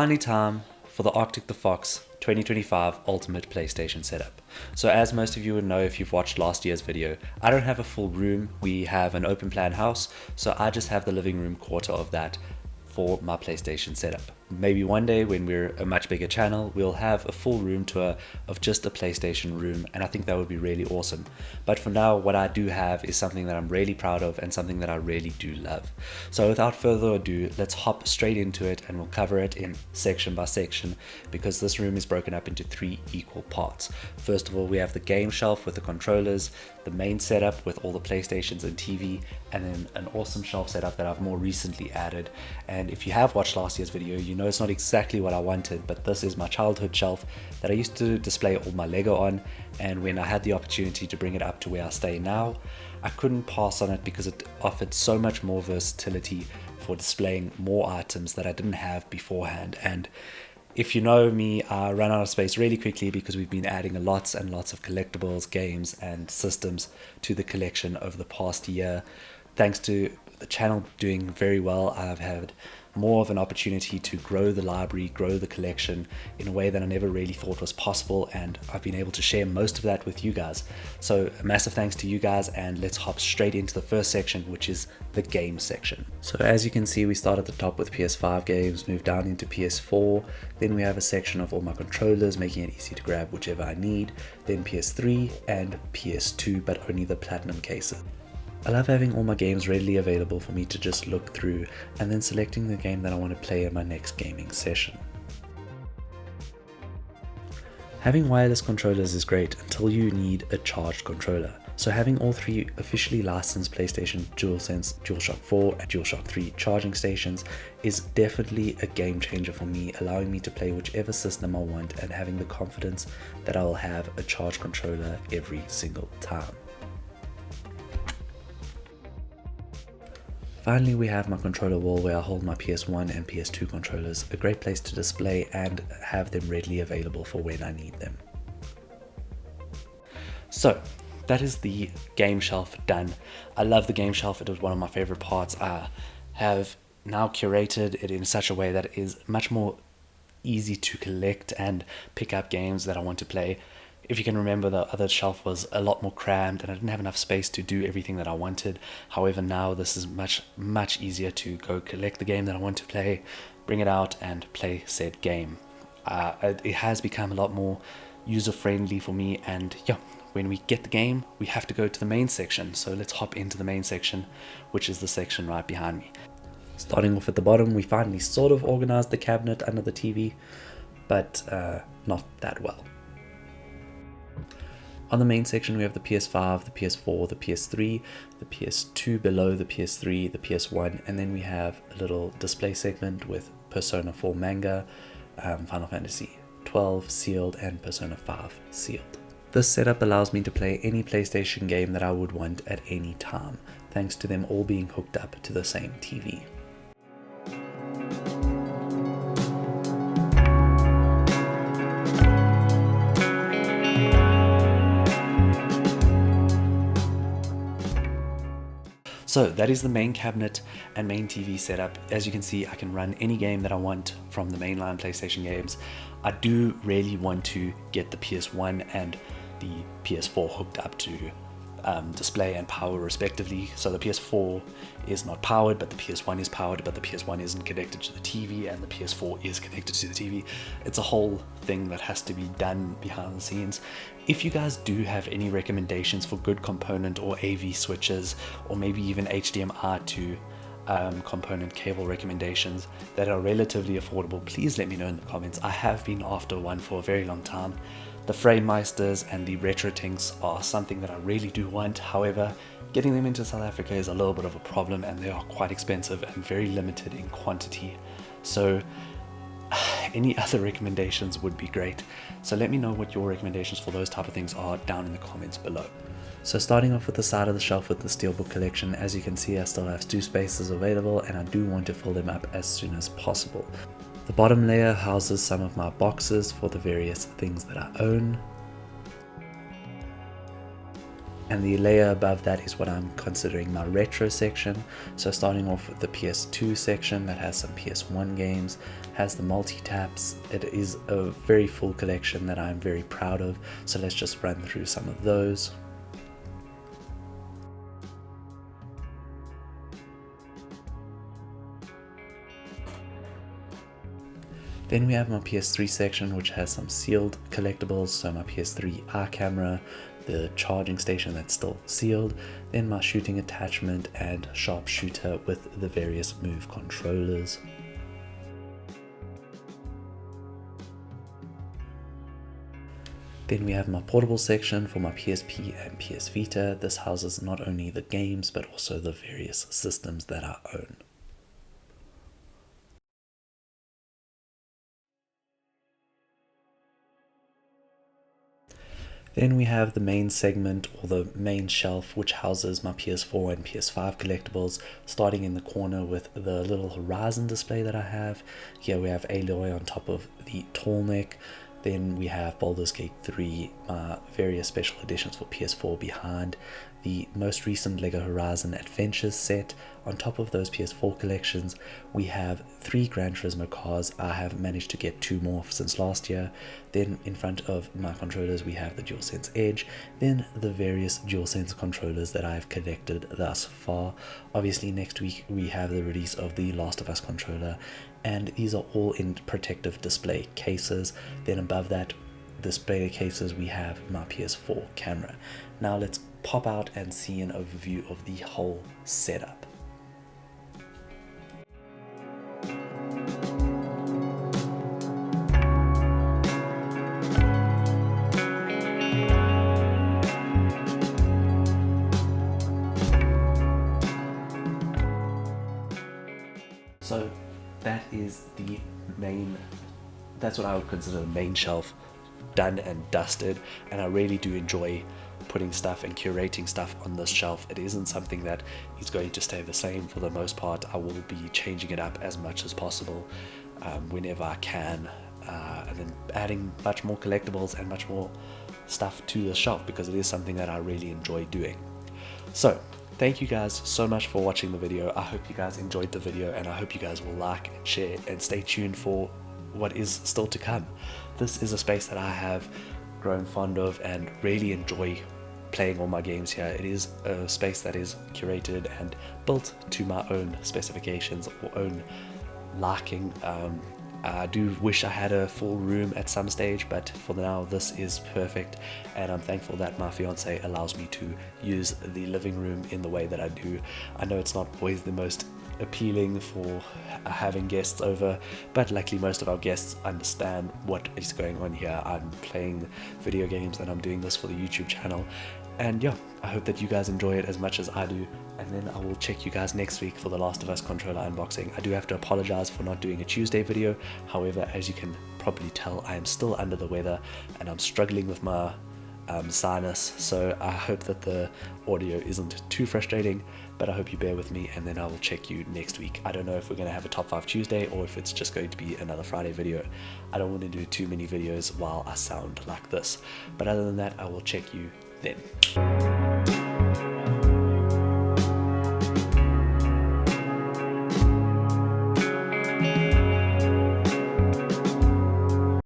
finally time for the Arctic the Fox 2025 Ultimate PlayStation setup. So as most of you would know if you've watched last year's video, I don't have a full room. We have an open plan house, so I just have the living room quarter of that for my PlayStation setup. Maybe one day when we're a much bigger channel, we'll have a full room tour of just a PlayStation room, and I think that would be really awesome. But for now, what I do have is something that I'm really proud of and something that I really do love. So without further ado, let's hop straight into it and we'll cover it in section by section, because this room is broken up into 3 equal parts. First of all, we have the game shelf with the controllers, the main setup with all the PlayStations and TV, and then an awesome shelf setup that I've more recently added. And if you have watched last year's video, you know it's not exactly what I wanted, but this is my childhood shelf that I used to display all my Lego on, and when I had the opportunity to bring it up to where I stay now, I couldn't pass on it because it offered so much more versatility for displaying more items that I didn't have beforehand. And if you know me, I run out of space really quickly because we've been adding lots and lots of collectibles, games and systems to the collection over the past year. Thanks to the channel doing very well, I've had more of an opportunity to grow the library, grow the collection in a way that I never really thought was possible, and I've been able to share most of that with you guys. So a massive thanks to you guys, and let's hop straight into the first section, which is the game section. So as you can see, we start at the top with PS5 games, move down into PS4, then we have a section of all my controllers, making it easy to grab whichever I need, then PS3 and PS2, but only the platinum cases. I love having all my games readily available for me to just look through and then selecting the game that I want to play in my next gaming session. Having wireless controllers is great until you need a charged controller. So having all 3 officially licensed PlayStation DualSense, DualShock 4 and DualShock 3 charging stations is definitely a game changer for me, allowing me to play whichever system I want and having the confidence that I will have a charged controller every single time. Finally, we have my controller wall where I hold my PS1 and PS2 controllers, a great place to display and have them readily available for when I need them. So that is the game shelf done. I love the game shelf, it was one of my favorite parts. I have now curated it in such a way that it is much more easy to collect and pick up games that I want to play. If you can remember, the other shelf was a lot more crammed and I didn't have enough space to do everything that I wanted. However, now this is much easier to go collect the game that I want to play, bring it out and play said game. It has become a lot more user-friendly for me, and yeah, when we get the game, we have to go to the main section. So let's hop into the main section, which is the section right behind me. Starting off at the bottom, we finally sort of organized the cabinet under the TV, but not that well. On the main section, we have the PS5, the PS4, the PS3, the PS2 below the PS3, the PS1, and then we have a little display segment with Persona 4 manga, Final Fantasy 12 sealed, and Persona 5 sealed. This setup allows me to play any PlayStation game that I would want at any time, thanks to them all being hooked up to the same TV. So that is the main cabinet and main TV setup. As you can see, I can run any game that I want from the mainline PlayStation games. I do really want to get the PS1 and the PS4 hooked up to display and power respectively. So the PS4 is not powered, but the PS1 is powered, but the PS1 isn't connected to the TV and the PS4 is connected to the TV. It's a whole thing that has to be done behind the scenes. If you guys do have any recommendations for good component or AV switches, or maybe even HDMI to component cable recommendations that are relatively affordable, please let me know in the comments. I have been after one for a very long time. The Framemeisters and the RetroTinks are something that I really do want. However, getting them into South Africa is a little bit of a problem, and they are quite expensive and very limited in quantity. So any other recommendations would be great. So let me know what your recommendations for those type of things are down in the comments below. So starting off with the side of the shelf with the Steelbook collection, as you can see, I still have 2 spaces available and I do want to fill them up as soon as possible. The bottom layer houses some of my boxes for the various things that I own. And the layer above that is what I'm considering my retro section. So starting off with the PS2 section that has some PS1 games, has the multi-taps. It is a very full collection that I'm very proud of. So let's just run through some of those. Then we have my PS3 section, which has some sealed collectibles, so my PS3 eye camera, the charging station that's still sealed, then my shooting attachment and sharpshooter with the various Move controllers. Then we have my portable section for my PSP and PS Vita. This houses not only the games, but also the various systems that I own. Then we have the main segment, or the main shelf, which houses my PS4 and PS5 collectibles, starting in the corner with the little Horizon display that I have. Here we have Aloy on top of the tall neck. Then we have Baldur's Gate 3, my various special editions for PS4 behind, the most recent LEGO Horizon Adventures set. On top of those PS4 collections, we have 3 Gran Turismo cars. I have managed to get 2 more since last year. Then in front of my controllers, we have the DualSense Edge, then the various DualSense controllers that I've collected thus far. Obviously next week we have the release of the Last of Us controller, and these are all in protective display cases. Then above that display cases we have my PS4 camera. Now let's pop out and see an overview of the whole setup. So that is the main, that's what I would consider the main shelf done and dusted, and I really do enjoy putting stuff and curating stuff on this shelf. It isn't something that is going to stay the same for the most part. I will be changing it up as much as possible whenever I can, and then adding much more collectibles and much more stuff to the shelf, because it is something that I really enjoy doing. So thank you guys so much for watching the video. I hope you guys enjoyed the video, and I hope you guys will like and share and stay tuned for what is still to come. This is a space that I have grown fond of and really enjoy playing all my games here. It is a space that is curated and built to my own specifications or own liking. I do wish I had a full room at some stage, but for now this is perfect, and I'm thankful that my fiance allows me to use the living room in the way that I do. I know it's not always the most appealing for having guests over, but luckily most of our guests understand what is going on here. I'm playing video games and I'm doing this for the YouTube channel, and yeah, I hope that you guys enjoy it as much as I do, and then I will check you guys next week for the Last of Us controller unboxing. I do have to apologize for not doing a Tuesday video. However, as you can probably tell, I am still under the weather and I'm struggling with my sinus, so I hope that the audio isn't too frustrating, but I hope you bear with me, and then I will check you next week. I don't know if we're going to have a top 5 Tuesday or if it's just going to be another Friday video. I don't want to do too many videos while I sound like this, but other than that, I will check you then.